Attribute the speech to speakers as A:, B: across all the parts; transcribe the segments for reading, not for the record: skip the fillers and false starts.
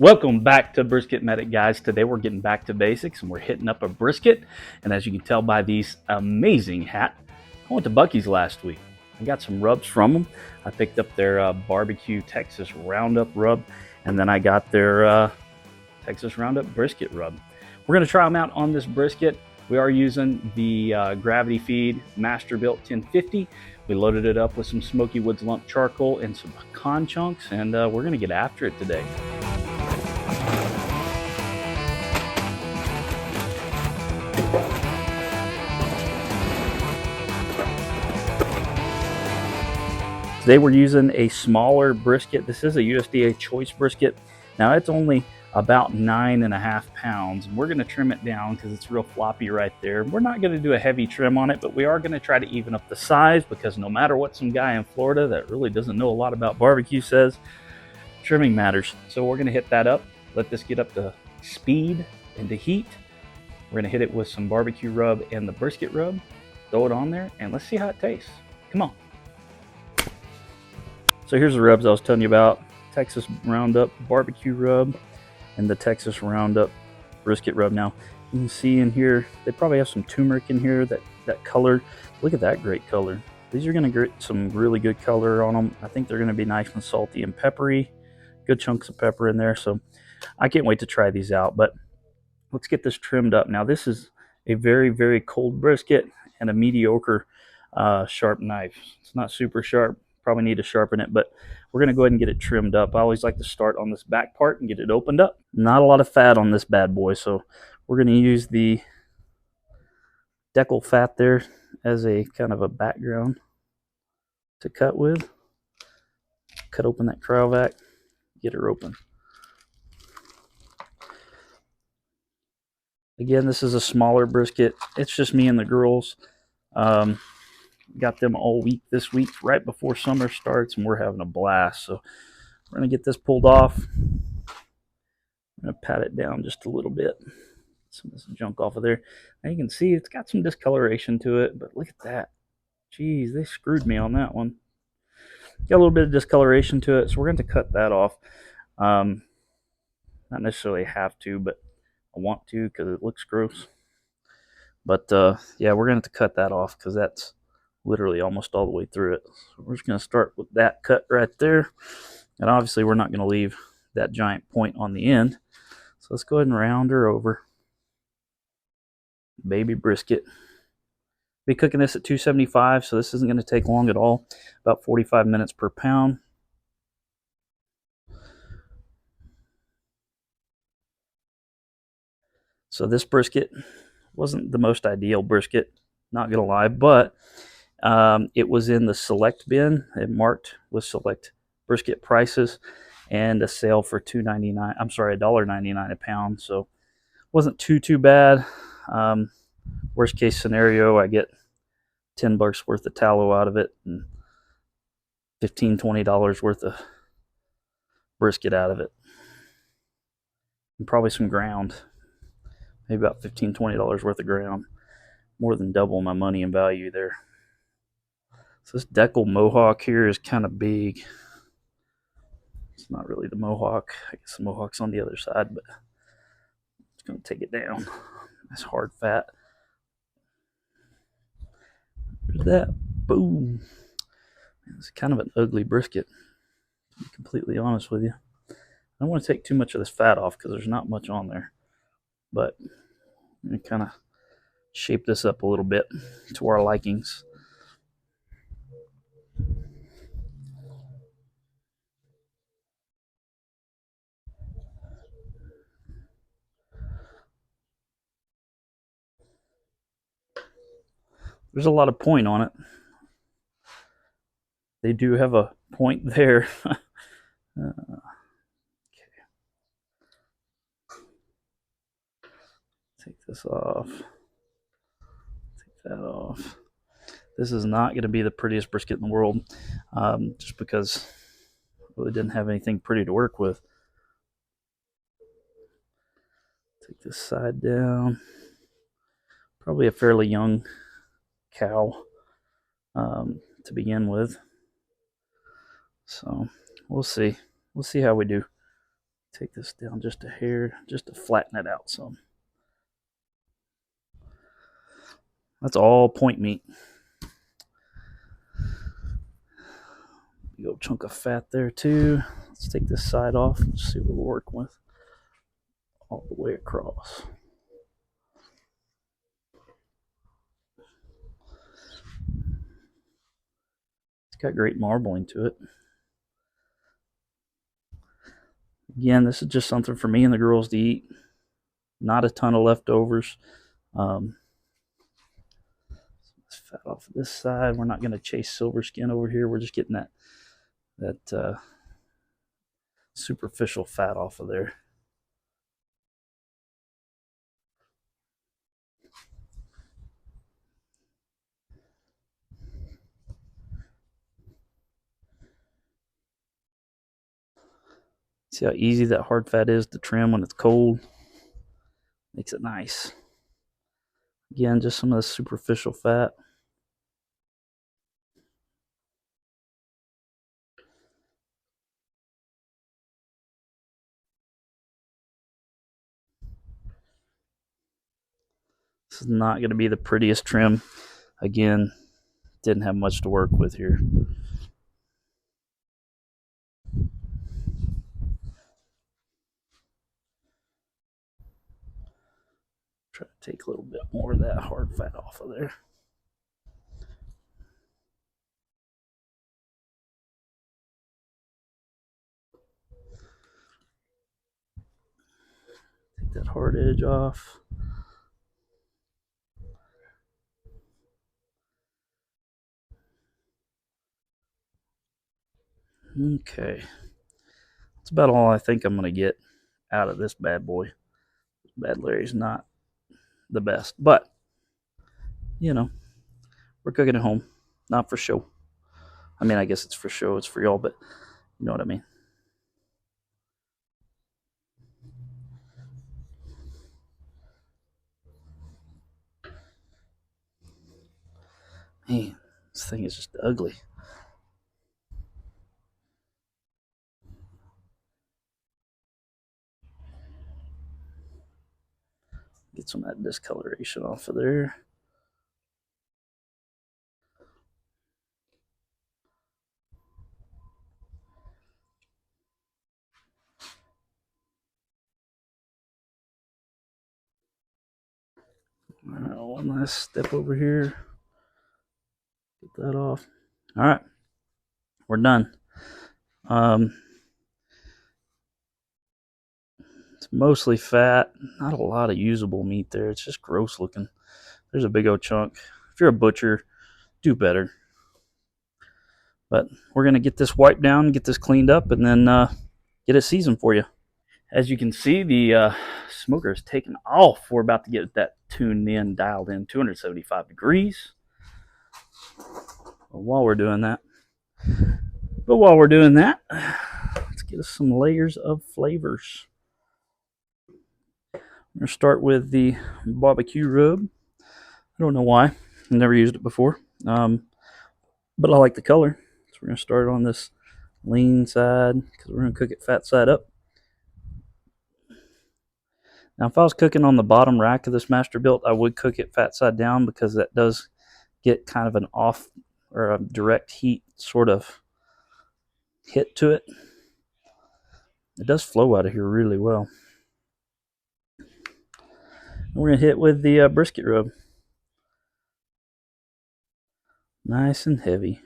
A: Welcome back to BrisketMedic, guys. Today we're getting back to basics and we're hitting up a brisket. And as you can tell by these amazing hat, I went to Buc-ee's last week. I got some rubs from them. I picked up their barbecue Texas Roundup rub, and then I got their Texas Roundup brisket rub. We're going to try them out on this brisket. We are using the Gravity Feed Masterbuilt 1050. We loaded it up with some Smokey Woods lump charcoal and some pecan chunks, and we're going to get after it today. Today we're using a smaller brisket. This is a USDA choice brisket. Now it's only about 9.5 pounds. We're going to trim it down because it's real floppy right there. We're not going to do a heavy trim on it, but we are going to try to even up the size because no matter what some guy in Florida that really doesn't know a lot about barbecue says, trimming matters. So we're going to hit that up, let this get up to speed and to heat. We're going to hit it with some barbecue rub and the brisket rub, throw it on there, and let's see how it tastes. Come on. So here's the rubs I was telling you about. Texas Roundup barbecue rub and the Texas Roundup brisket rub. Now you can see in here they probably have some turmeric in here, that color. Look at that great color. These are going to get some really good color on them. I think they're going to be nice and salty and peppery. Good chunks of pepper in there. So I can't wait to try these out. But let's get this trimmed up. Now this is a very, very cold brisket and a mediocre sharp knife. It's not super sharp. Probably need to sharpen it, but we're going to go ahead and get it trimmed up. I always like to start on this back part and get it opened up. Not a lot of fat on this bad boy, so we're going to use the decal fat there as a kind of a background to cut with. Cut open that cryovac, get her open. Again, this is a smaller brisket. It's just me and the girls. Got them all week this week, right before summer starts, and we're having a blast. So we're going to get this pulled off. I'm going to pat it down just a little bit. Some of this junk off of there. Now you can see it's got some discoloration to it, but look at that. Jeez, they screwed me on that one. Got a little bit of discoloration to it, so we're going to cut that off. Not necessarily have to, but I want to because it looks gross. But yeah, we're going to have to cut that off because that's literally almost all the way through it. So we're just going to start with that cut right there. And obviously we're not going to leave that giant point on the end. So let's go ahead and round her over. Baby brisket. Be cooking this at 275, so this isn't going to take long at all. About 45 minutes per pound. So this brisket wasn't the most ideal brisket, not going to lie, but it was in the select bin. It marked with select brisket prices and a sale for $2.99. I'm sorry, $1.99 a pound. So wasn't too bad. Worst case scenario, I get $10 worth of tallow out of it and $15-20 worth of brisket out of it, and probably some ground, maybe about $15-20 worth of ground. More than double my money in value there. So this decal mohawk here is kind of big. It's not really the mohawk. I guess the mohawk's on the other side, but it's going to take it down. Nice hard fat. There's that. Boom. It's kind of an ugly brisket, to be completely honest with you. I don't want to take too much of this fat off because there's not much on there. But I'm going to kind of shape this up a little bit to our likings. There's a lot of point on it. They do have a point there. Okay. Take this off. Take that off. This is not going to be the prettiest brisket in the world, just because I really didn't have anything pretty to work with. Take this side down. Probably a fairly young cow to begin with. So we'll see. We'll see how we do. Take this down just a hair, just to flatten it out some. That's all point meat. Big old chunk of fat there too. Let's take this side off and see what we're working with all the way across. It's got great marbling to it. Again, this is just something for me and the girls to eat. Not a ton of leftovers. Let's fat off this side. We're not going to chase silver skin over here. We're just getting that superficial fat off of there. See how easy that hard fat is to trim when it's cold? Makes it nice. Again, just some of the superficial fat. This is not going to be the prettiest trim. Again, didn't have much to work with here. Try to take a little bit more of that hard fat off of there. Take that hard edge off. Okay. That's about all I think I'm going to get out of this bad boy. Bad Larry's not the best, but, you know, we're cooking at home. Not for show. I mean, I guess it's for show. It's for y'all, but you know what I mean. Man, this thing is just ugly. Get some of that discoloration off of there. All right, one last step over here. Get that off. All right, we're done. It's mostly fat. Not a lot of usable meat there. It's just gross looking. There's a big old chunk. If you're a butcher, do better. But we're going to get this wiped down, get this cleaned up, and then get it seasoned for you. As you can see, the smoker is taken off. We're about to get that tuned in, dialed in, 275 degrees. While we're doing that, let's get us some layers of flavors. I'm going to start with the barbecue rub. I don't know why. I've never used it before. But I like the color. So we're going to start on this lean side because we're going to cook it fat side up. Now, if I was cooking on the bottom rack of this Masterbuilt, I would cook it fat side down because that does get kind of an off or a direct heat sort of hit to it. It does flow out of here really well. And we're going to hit with the brisket rub. Nice and heavy.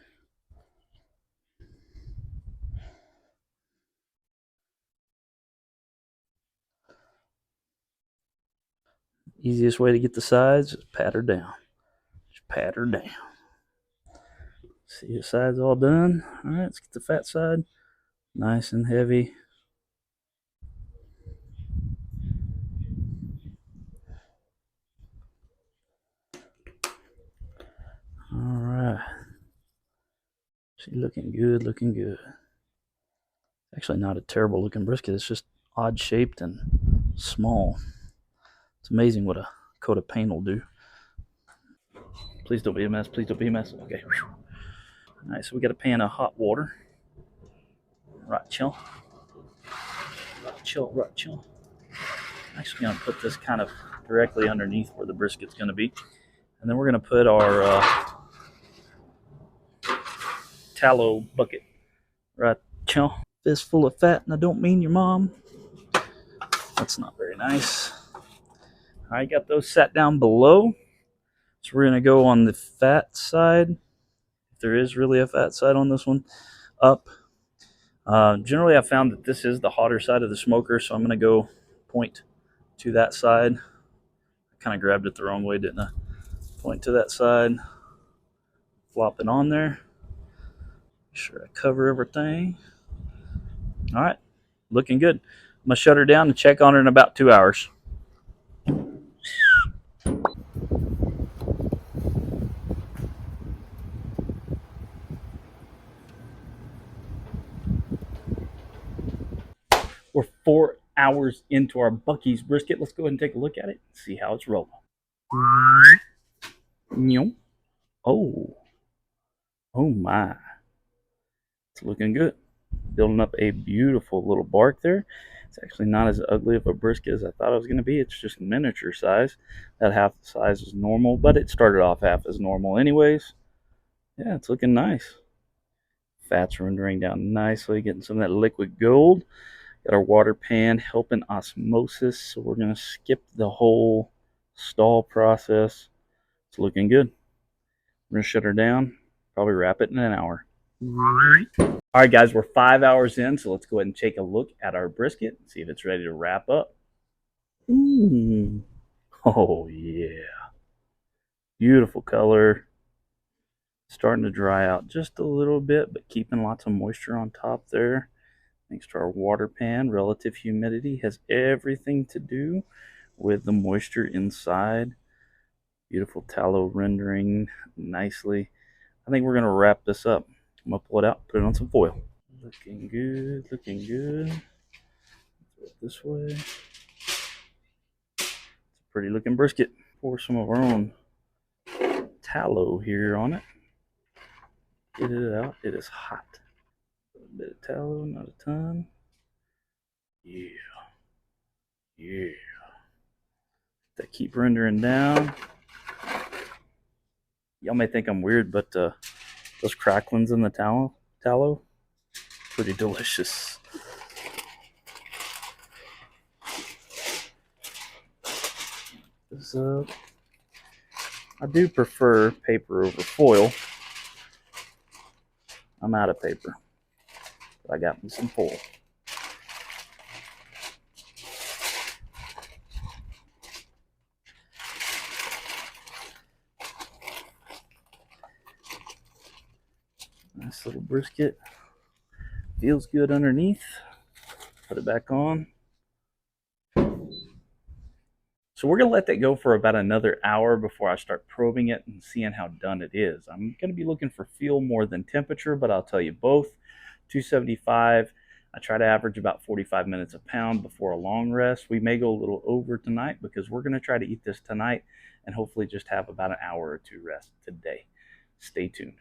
A: Easiest way to get the sides is pat her down. Just pat her down. See the sides all done. All right, let's get the fat side. Nice and heavy. All right. She's looking good, looking good. Actually, not a terrible looking brisket. It's just odd shaped and small. It's amazing what a coat of paint will do. Please don't be a mess. Please don't be a mess. Okay. All right, so we got a pan of hot water. Right, chill. chill, right, chill. I'm actually going to put this kind of directly underneath where the brisket's going to be. And then we're going to put our tallow bucket right, chill. Fistful of fat, and I don't mean your mom. That's not very nice. All right, got those sat down below. So we're going to go on the fat side, if there is really a fat side on this one, up. Generally, I found that this is the hotter side of the smoker, so I'm going to go point to that side. I kind of grabbed it the wrong way, didn't I? Point to that side, flop it on there. Make sure I cover everything. All right, looking good. I'm going to shut her down and check on her in about 2 hours. We're 4 hours into our Buc-ee's brisket. Let's go ahead and take a look at it and see how it's rolling. Oh, oh my. It's looking good. Building up a beautiful little bark there. It's actually not as ugly of a brisket as I thought it was going to be. It's just miniature size. That half the size is normal, but it started off half as normal anyways. Yeah, it's looking nice. Fat's rendering down nicely, getting some of that liquid gold. Got our water pan helping osmosis, so we're going to skip the whole stall process. It's looking good. We're going to shut her down, probably wrap it in an hour. All right, guys, we're 5 hours in, so let's go ahead and take a look at our brisket and see if it's ready to wrap up. Oh, yeah. Beautiful color. Starting to dry out just a little bit, but keeping lots of moisture on top there. Thanks to our water pan, relative humidity has everything to do with the moisture inside. Beautiful tallow rendering nicely. I think we're going to wrap this up. I'm going to pull it out, put it on some foil. Looking good, looking good. Throw it this way. It's a pretty looking brisket. Pour some of our own tallow here on it. Get it out. It is hot. A bit of tallow, not a ton. Yeah. Yeah. That keep rendering down. Y'all may think I'm weird, but those cracklings in the tallow, pretty delicious. This I do prefer paper over foil. I'm out of paper, but I got me some foil. Nice little brisket. Feels good underneath. Put it back on. So we're going to let that go for about another hour before I start probing it and seeing how done it is. I'm going to be looking for feel more than temperature, but I'll tell you both. 275. I try to average about 45 minutes a pound before a long rest. We may go a little over tonight because we're going to try to eat this tonight and hopefully just have about an hour or two rest today. Stay tuned.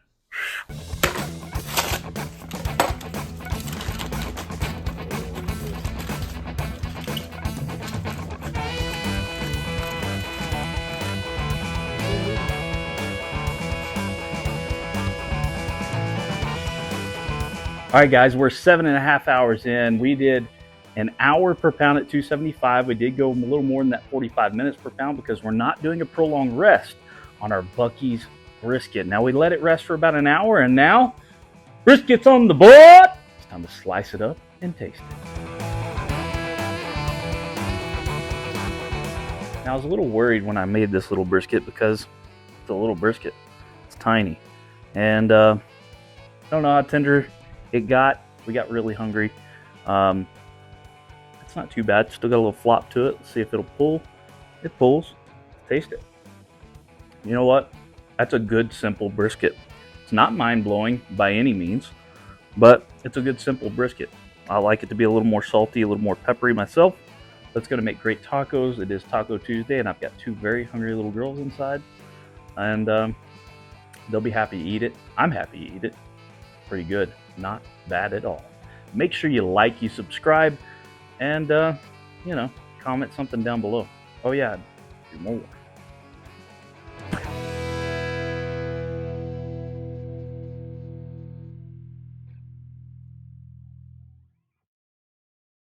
A: All right, guys, we're 7.5 hours in. We did an hour per pound at 275. We did go a little more than that 45 minutes per pound because we're not doing a prolonged rest on our Buc-ee's brisket. Now we let it rest for about an hour, and now brisket's on the board. It's time to slice it up and taste it. Now I was a little worried when I made this little brisket because it's a little brisket. It's tiny, and I don't know how tender it got. We got really hungry. It's not too bad. Still got a little flop to it. Let's see if it'll pull. It pulls. Taste it. You know what? That's a good, simple brisket. It's not mind-blowing by any means, but it's a good, simple brisket. I like it to be a little more salty, a little more peppery myself. That's going to make great tacos. It is Taco Tuesday, and I've got two very hungry little girls inside, and they'll be happy to eat it. I'm happy to eat it. Pretty good. Not bad at all. Make sure you like, you subscribe. and you know, comment something down below. Oh yeah, do more.